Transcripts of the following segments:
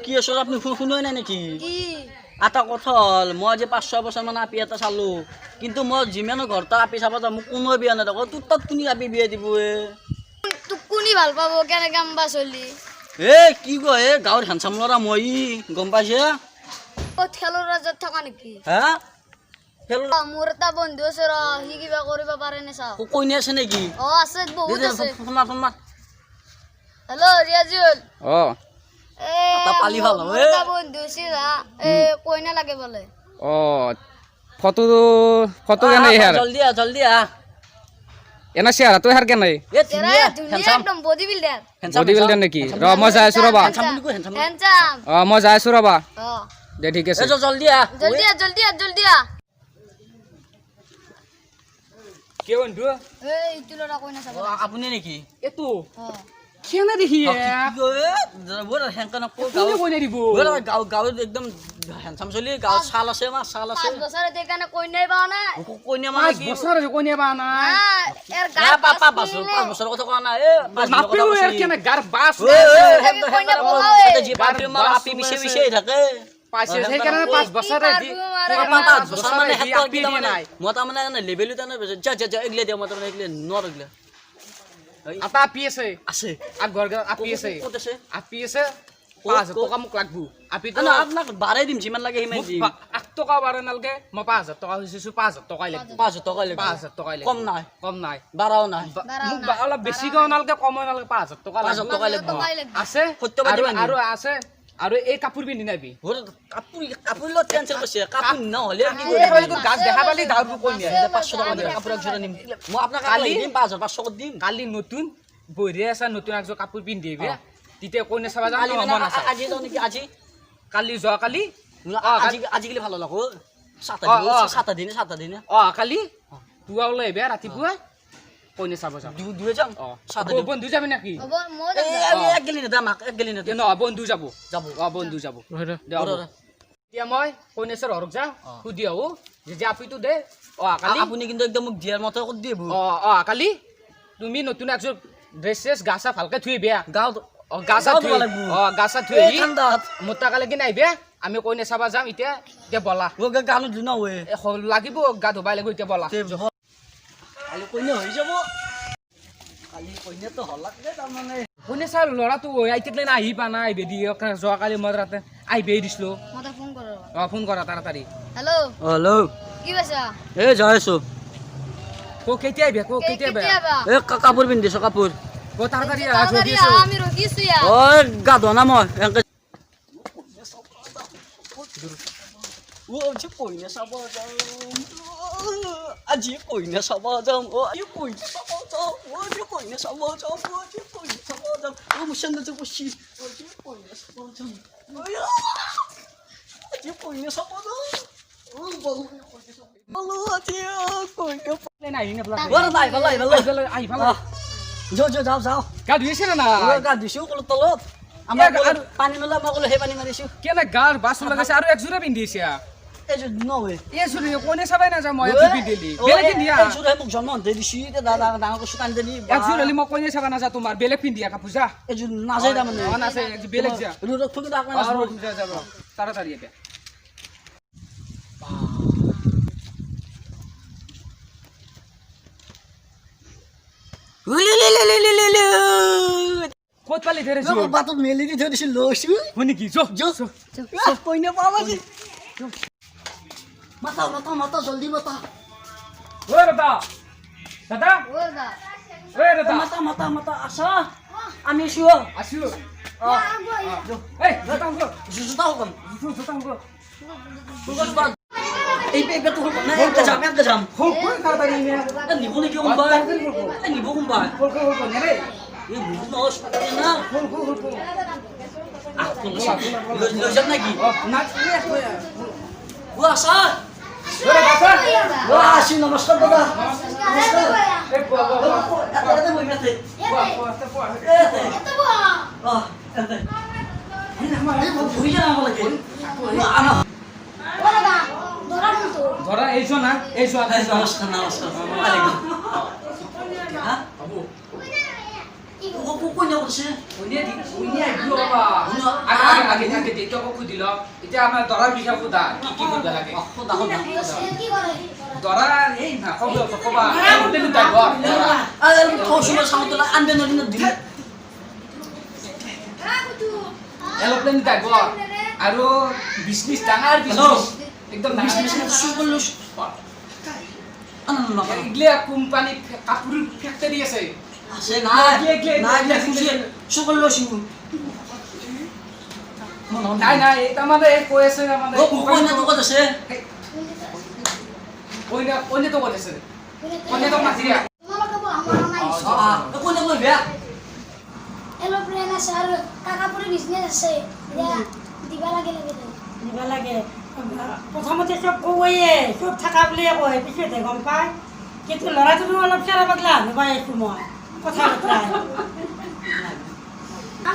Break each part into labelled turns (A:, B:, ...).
A: কি আছো আপনি শুনোই নাই নেকি এটা কথা হল মই যে 5-6 বছৰ মান আপি এটা চালো কিন্তু মই যিমানো ঘৰটা আপি চাব যাম মোক কোনো বিয়া নেদেখো তোৰ তাত কোনি আপি বিয়া দিব
B: তোক কোনি ভাল পাব কেনে গাম্বা চলি
A: কি কয় গাঁৱৰ হেনচাম ল'ৰা মই গম পাইছে
B: খেলৰ ৰাজত থকা নেকি
A: হা
B: মোৰ এটা বন্ধু আছে ৰ সি কিবা কৰিব পাৰে নে চাও
A: কইনা আছে নেকি
B: আছে বহুত আছে
A: ফোন
B: হেল্ল' ৰিয়াজুল
A: তা পালি ভাল
B: মোৰ এটা বন্ধু আছে কইনা লাগে বলে
C: ফটো কেনে ইয়াৰ
A: জলদি আ
C: এনা চেহাৰা তো হার কেনে
B: একদম বডি
C: বিল্ডার নাকি র মই যাই আছো রবা
B: হ্যান্ডসাম
C: মই যাই আছো রবা দে ঠিক আছে
B: জলদি আ
C: কে বন্ধু
B: এই তুলরা কইনা চাব
A: আপুনি নেকি
C: এতো কেনে দেখি
A: বড় হেনকান
C: কইনা দিব
A: গাঁৱত একদম হেনচাম চলি গাঁৱত চাল আছে
B: 5 বছৰ দেখানে কইনাই পাও না
A: কইনা মানে
C: 5 বছৰ কইনা বা না
B: এর গার
A: 5 বছৰ কথা কোৱা নাই
C: মাপিও এর কেনে গার বাস
B: কইনা পোলাও
A: জি বাপি মাল আপি মিশে থাকে
C: পাইছে সেইকাৰণে 5 বছৰ দি
A: 5 বছৰ মানে হেত নাই মতা মানে লেভেলু তানে যা এগলে দিয়া মতা মানে এগলে নর এগলে
C: আটা আপি আছে আগ ঘর আপি আছে
A: কত আছে
C: আপি আছে 5000 টাকা মোক লাগবো আপি তো
A: আপোনাক বাৰে দিম যিমান লাগে সিমান দিম
C: 8 টাকা বাৰে নালগে মই 5000 টাকা হৈছিছো 5000 টাকাই লাগবো
A: 500 টাকা লাগে
C: 5000 টাকাই লাগবো কম নাই
A: বাৰাও নাই
C: মোক অলপ বেছি গাও নালগে কম নালগে 5000 টাকা লাগবো
A: 500 টাকা লাগবো
C: আছে আৰু আছে আৰু এই কাপোৰ পিন্ধি নাবি
A: কাপোৰ লত কেনসেল কৰিছে কাপোৰ নহলে কি
C: কৰিব গাছ দেখা পালি দাউৰ কই নিয়া
A: 500 টাকা দিয়ে কাপোৰ একজোৰা নিম মই আপোনাক কালি দিম 5500 দিম
C: কালি নতুন বহিৰে আছে নতুন একজোৰ কাপোৰ পিন্ধিবি তিতে কইনা চাবা যাম মন আছে
A: আজি যাও নেকি আজি
C: কালি যোৱা কালি
A: আজি গলি ভালো লাগো 7 দিন
C: কালি তুৱা ওলাইবে ৰাতিপুৱা কইনা চাব যাম
A: দুয়ে যাম
C: বন্ধু যাবি নাকি
A: এক গলি না দামাক এক গলি না
C: ন বন্ধু যাব বন্ধু যাব এতিয়া মই কইনেশ্বৰ হৰক যা সুধি আহো যে আপিটো দে কালি
A: আপুনি কিন্তু একদম মোক দিয়াৰ মতে কৰি দিব
C: কালি তুমি নতুন একযোৰ ড্ৰেছ গাছা ভালকে থুই বেয়া
A: গাঁৱত
C: গাছা থুই গাছা থুই মোটা কালে কি নাইবে আমি কইনা চাবা যাম এতিয়া বলা
A: গানো ধুনা
C: লাগিব গা ধুবাই লাগিব এতিয়া বলা
A: কালি কইনা হৈ যাব কালি কইনাটো হলাক দে তাৰমানে
C: কোনে চাল লৰাটো আইতিকলে না আহি পা না আইবে দি যোৱা কালি মই ৰাতে আইবে দিছলো
B: মতে ফোন কৰ
C: ফোন কৰা তাড়াতাড়ি
B: হেল্ল কি কৈছা
A: যাই আছো
C: কেতিয়া আইবে কেতিয়া
A: কাপোৰ পিন্ধিছো কাপোৰ
C: তাড়াতাড়ি
B: আমি ৰখিছো ইয়া
A: গা ধোৱা মই কইনা চাব যাম আজি কইনা চাব যাম কইনা চাব যাম মুছানটো বসি কইনা চাব যাম আজি কইনা চাব যাম যাও
C: গা ধুইছে না
A: গা ধুইছো কলো তলত আমাৰ পানী নলা মই কলো সেই পানী মাৰিছো
C: কেনে গাৰ বাছ লগাইছে আৰু একজোৰা পিন্ধিছে
A: এযোৰ নহয়
C: এযোৰ কোনে চাবাই না যা মই পিন্ধিলি বেলেগ পিন্ধিয়া
A: এযোৰ মোক জন্ম দে দিছি দাদা ডাঙৰ কষ্ট কান দেলি
C: একজোৰ হলি মই কোনে চাবা না যা তোমাৰ বেলেগ পিন্ধিয়া কাপোৰ যা
A: এযোৰ নাযায় তাৰ মানে
C: নাযায় বেলেগ যা
A: ৰুৰক ফুক দাক না
C: যা তাড়াতাড়ি এটা কত পালি ধরেছো
A: বাতত মেলি দি ধৰিছি লইছো
C: শুনি কি
A: কইনা পাবাজি মাতা জলদি মাতা
C: ও দাদা
A: মাতা আসা আমি শুও
C: আসিও এই
A: জুতা হকম এই বেগটা তো না একটা জাম
C: কই তাড়াতাড়ি
A: নিব নাকি কোনবা
C: রে
A: এই বুঝনস না লজম নাকি ও আসা আসি নমস্কার দাদা
C: ধরা এইছো না
A: নমস্কার কোনে কৈছে
C: উইনে আহিব বাবা আগে দেউতাকক সুধিল এতিয়া আমাৰ দৰাৰ বিষয়ে সোধা কি কি কৰিব লাগে দৰাৰ এই নাকব কবা এৰোপ্লেন ড্ৰাইভাৰ এৰোপ্লেন ড্ৰাইভাৰ আৰু বিজনেছ ডাঙৰ বিজনেছ একদম এগিলা কোম্পানী কাপোৰ ফেক্টৰী আছে নাই নাই এটা মানে কৈ আছে মানে কইনাটো ক'ত আছে কইনাটো মাতি দিয়া
B: এৰোপ্লেন আছে আৰু কাকাপুৰি বিজনেছ আছে দিবা লাগে
D: প্ৰথমতে চব কয়ে চব থাকা বুলিয়ে কয় পিছতে গম পায় কিন্তু ল'ৰাটোনো অলপ চেৰা পাগলা পাই আছো মই কথা বতৰা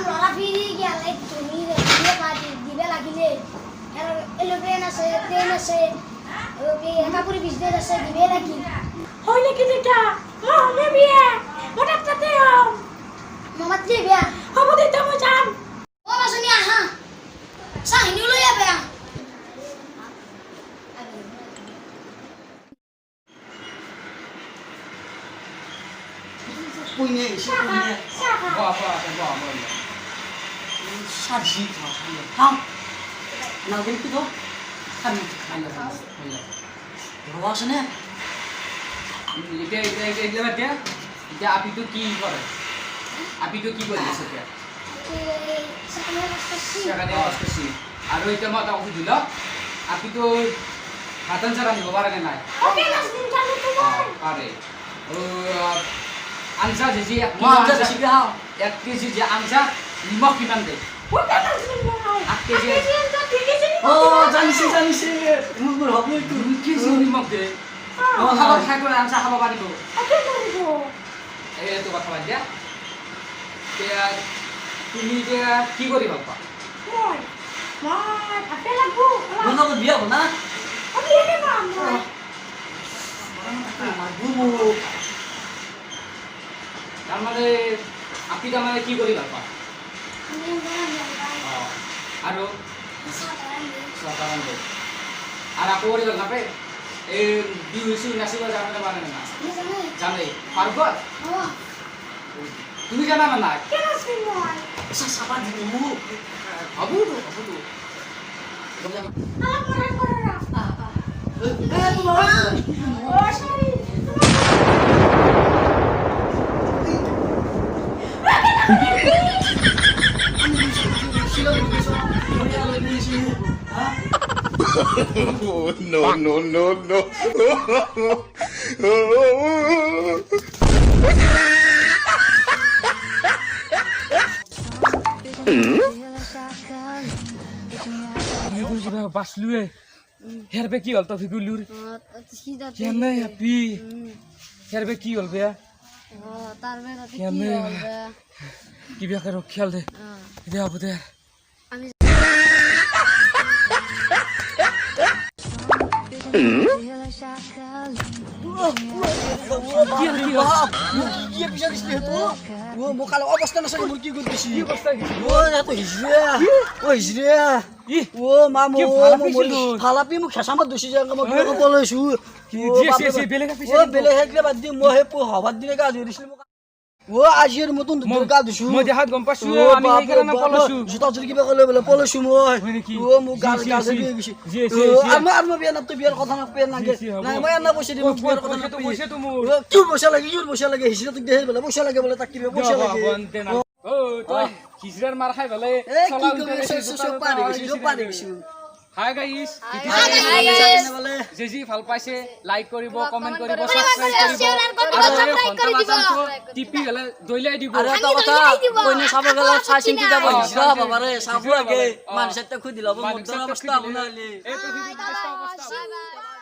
B: ল'ৰা ফিৰি গেলে তুমি দিবা লাগিলে এৰোপ্লেন আছে ট্ৰেইন আছে কাকাপুৰি বিজনেছ আছে দিবা লাগিল
D: হয় নেকি তেতিয়া মই বিয়া মই তাতে হ'ম
B: মামাতলি বিয়া
D: হ'ব তেতিয়া মই যাম
B: অ' মাছনি আহা চাহিনী লৈ আবে
A: কোনে
C: এতিয়া আপিটো কি কৰে আপিটো কি কৰি আছে এতিয়া আৰু এতিয়া মই তাক সুধিল আপিটো ভাত আঞ্জা ৰান্ধিব পাৰে নে নাই পাৰে আঞ্জা যে এক কেজি যে আঞ্জা নিমখ কিমান দিয়ে 8 কেজি
A: জানিছে মোৰ হ'ব এইটো
C: 2 কেজি নিমখ দিয়ে খাই কৰি আঞ্জা খাব পাৰিব এইটো কথা বাদ দিয়া এতিয়া তুমি এতিয়া কি কৰি ভাল পোৱা
A: বিয়া হ'ব না
C: তাৰমানে আপি তাৰমানে কি কৰি ভাল পায় আৰু আৰু আকৌ কৰি ভাল নাপায় এই বিহু চিহু নাচিব জানে মানে না জানে পাৰব তুমি জানা না নাই
A: চাবা দিব
C: হ'বতো
E: no.
C: বাছলুৱে হেৰবে কি হ'ল তই ফিগুলুৰ কেনে আপি হেৰবে কি হ'ল বেয়া কিবা কৰি ৰখিয়াল দে দে হ'ব দে
A: অৱস্থা নাচাগে মোৰ কি কৰি দিছি ফালাপি মোক খেঁচামত দোষী যে মই কিবা ক'ব লৈছো বেলেগ বাদ দি মই সেই হবাৰ দিনে গা ধুই দিছিলো আজিৰ মতন গা ধুইছো
C: মই দেখাত গম পাইছো আমি সেইকাৰণে পলাইছো
A: জোতা জোৰ কিবা ক'লে বোলে পলাইছো মই মোক গা ধুই গৈছে আৰু মই বিয়া নাপতো বিয়াৰ কথা নাপায় নাগে নাই মই এনে পইচা দিম বিয়াৰ কথা নাপায় কি পইচা লাগে কি পইচা লাগে হিচিৰা তোক দেহে বোলে পইচা লাগে বোলে তাক কিবা পইচা লাগে
C: তই হিজৰাৰ মাৰ খাই ভালে হাই গাইস যি ভাল পাইছে লাইক কৰিব কমেন্ট কৰিব সাবস্ক্ৰাইব কৰিব আৰু ঘণ্টা বাজানটো টিপি গলে দইলাই দিব
A: আৰু এটা কথা কইনা চাব গেলে চাই চিন্তি যাব হিজৰা বাবাৰে চাব লাগে মানুহ সাথে খুদি লব মধ্যৰ অৱস্থা আপোনালে
C: এইটো অৱস্থা